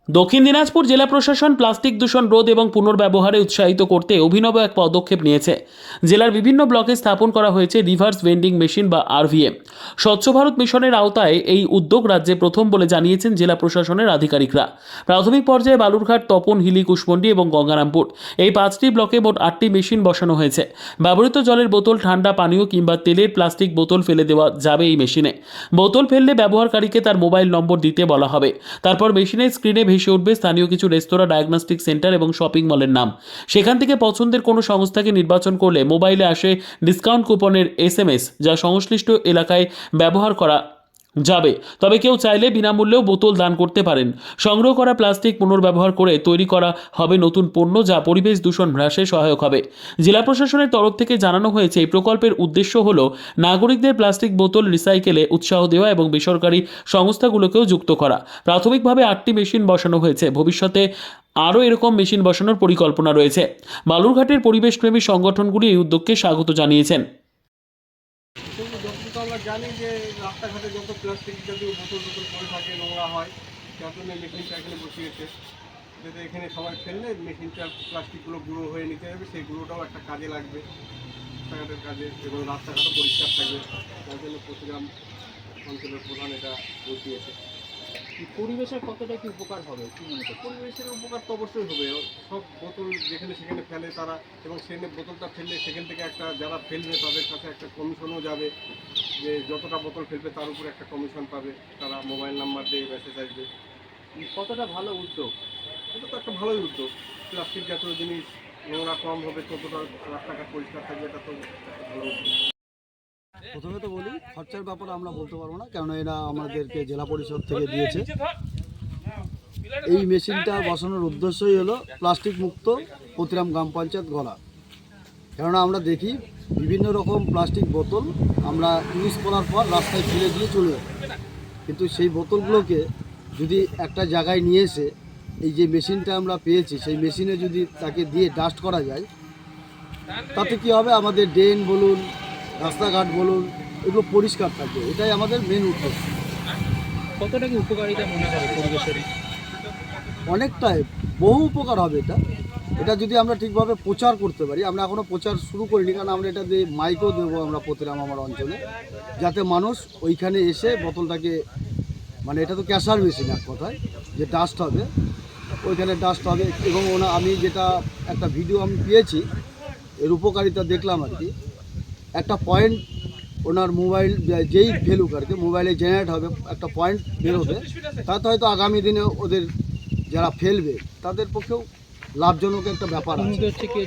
দক্ষিণ দিনাজপুর জেলা প্রশাসন প্লাস্টিক দূষণ রোধ এবং পুনর্ব্যবহারে উৎসাহিত করতে অভিনব এক পদক্ষেপ নিয়েছে। জেলার বিভিন্ন ব্লকে স্থাপন করা হয়েছে রিভার্স ভেন্ডিং মেশিন বা আরভিএম। স্বচ্ছ ভারত মিশনের আওতায় এই উদ্যোগ রাজ্যে প্রথম বলে জানিয়েছেন জেলা প্রশাসনের আধিকারিকরা। প্রাথমিক পর্যায়ে বালুরঘাট, তপন, হিলি, কুশমন্ডি এবং গঙ্গারামপুর এই 5টি ব্লকে মোট 8টি মেশিন বসানো হয়েছে। ব্যবহৃত জলের বোতল, ঠান্ডা পানীয় কিংবা তেলের প্লাস্টিক বোতল ফেলে দেওয়া যাবে এই মেশিনে। বোতল ফেললে ব্যবহারকারীকে তার মোবাইল নম্বর দিতে বলা হবে। তারপর মেশিনের স্ক্রিনে ভেসে উঠবে স্থানীয় কিছু রেস্তোরাঁ, ডায়াগনস্টিক সেন্টার এবং শপিং মলের নাম। সেখান থেকে পছন্দের কোনো সংস্থাকে নির্বাচন করলে মোবাইলে আসে ডিসকাউন্ট কুপনের এসএমএস, যা সংশ্লিষ্ট এলাকায় ব্যবহার করা যাবে। তবে কেউ চাইলে বিনামূল্যেও বোতল দান করতে পারেন। সংগ্রহ করা প্লাস্টিক পুনর্ব্যবহার করে তৈরি করা হবে নতুন পণ্য, যা পরিবেশ দূষণ হ্রাসে সহায়ক হবে। জেলা প্রশাসনের তরফ থেকে জানানো হয়েছে, এই প্রকল্পের উদ্দেশ্য হল নাগরিকদের প্লাস্টিক বোতল রিসাইকেলে উৎসাহ দেওয়া এবং বেসরকারি সংস্থাগুলোকেও যুক্ত করা। প্রাথমিকভাবে 8টি মেশিন বসানো হয়েছে। ভবিষ্যতে আরও এরকম মেশিন বসানোর পরিকল্পনা রয়েছে। বালুরঘাটের পরিবেশপ্রেমী সংগঠনগুলি এই উদ্যোগকে স্বাগত জানিয়েছেন। যতটুকু আমরা জানি যে রাস্তাঘাটে যত প্লাস্টিক জাতীয় বোতল পড়ে থাকে, নোংরা হয়, যার জন্য মেশিনটা এখানে বসিয়েছে, যাতে এখানে সবাই ফেললে মেশিনটা প্লাস্টিকগুলো গুঁড়ো হয়ে নিতে হবে। সেই গুঁড়োটাও একটা কাজে লাগবে, রাস্তাঘাটের কাজে, এবং রাস্তাঘাটও পরিষ্কার থাকবে। তার জন্য প্রতিগ্রাম অঞ্চলের প্রধান এটা বসিয়েছে। পরিবেশের কতটা কি উপকার হবে কি মনে করছেন? পরিবেশের উপকার তো অবশ্যই হবে। সব বোতল যেখানে সেখানে ফেলে তারা, এবং সেখানে বোতলটা ফেললে সেখান থেকে একটা যারা ফেলবে তাদের কাছে একটা কমিশনও যাবে, যে যতটা বোতল ফেলবে তার উপরে একটা কমিশন পাবে। তারা মোবাইল নাম্বার দিয়ে মেসেজ আসবে। কতটা ভালো উদ্যোগ? এটা তো একটা ভালোই উদ্যোগ। প্লাস্টিক জাতীয় জিনিস নোংরা কম হবে, ততটা রাস্তাঘাট পরিষ্কার থাকবে, এটা তো একটা ভালো উদ্যোগ। প্রথমে তো বলি, খরচার ব্যাপারে আমরা বলতে পারবো না, কেননা এরা আমাদেরকে জেলা পরিষদ থেকে দিয়েছে। এই মেশিনটা বসানোর উদ্দেশ্যই হলো প্লাস্টিক মুক্ত প্রতিরাম গ্রাম পঞ্চায়েত গড়া। কেননা আমরা দেখি বিভিন্ন রকম প্লাস্টিক বোতল আমরা ইউজ করার পর রাস্তায় ফেলে দিয়ে চলে যাই, কিন্তু সেই বোতলগুলোকে যদি একটা জায়গায় নিয়ে এসে এই যে মেশিনটা আমরা পেয়েছি, সেই মেশিনে যদি তাকে দিয়ে ডাস্ট করা যায়, তাতে কী হবে, আমাদের ড্রেন বলুন, রাস্তাঘাট বলুন, এগুলো পরিষ্কার থাকবে। এটাই আমাদের মেন উদ্দেশ্য। কতটা কি উপকারিতা মনে হয় পরিবেশের? অনেকটাই, বহু উপকার হবে এটা। এটা যদি আমরা ঠিকভাবে প্রচার করতে পারি, আমরা এখনও প্রচার শুরু করিনি, কারণ আমরা এটা দিয়ে মাইকও দেবো আমরা প্রতিরাম আমার অঞ্চলে, যাতে মানুষ ওইখানে এসে বোতলটাকে, মানে এটা তো ক্যাশার মেশিন এক কথায়, যে ডাস্ট হবে ওইখানে ডাস্ট হবে। এবং আমি যেটা একটা ভিডিও আমি পেয়েছি, এর উপকারিতা দেখলাম আর কি। একটা পয়েন্ট ওনার মোবাইল যেই ফেলুক আর কি, মোবাইলে জেনারেট হবে, একটা পয়েন্ট বেরোবে, তাতে হয়তো আগামী দিনে ওদের যারা ফেলবে তাদের পক্ষেও লাভজনক একটা ব্যাপার আছে। হচ্ছে কি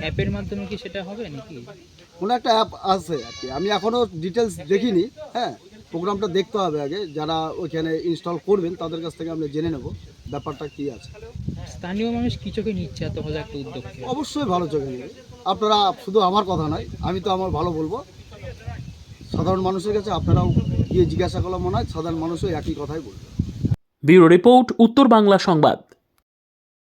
অ্যাপের মাধ্যমে কি সেটা হবে নাকি? কোনো একটা অ্যাপ আছে আর কি, আমি এখনও ডিটেলস দেখিনি। হ্যাঁ, প্রোগ্রামটা দেখতে হবে আগে, যারা ওইখানে ইনস্টল করবেন তাদের কাছ থেকে আমরা জেনে নেব ব্যাপারটা কী আছে। স্থানীয় মানুষ কি চোখে নিচ্ছে এত ভালো একটা উদ্যোগ? অবশ্যই ভালো চোখে নেবে। আপনারা, শুধু আমার কথা নয়, আমি তো আমার ভালো বলবো, সাধারণ মানুষের কাছে আপনারাও গিয়ে জিজ্ঞাসা করলে মনে হয় সাধারণ মানুষও একই কথাই বলবে। ব্যুরো রিপোর্ট, উত্তর বাংলা সংবাদ।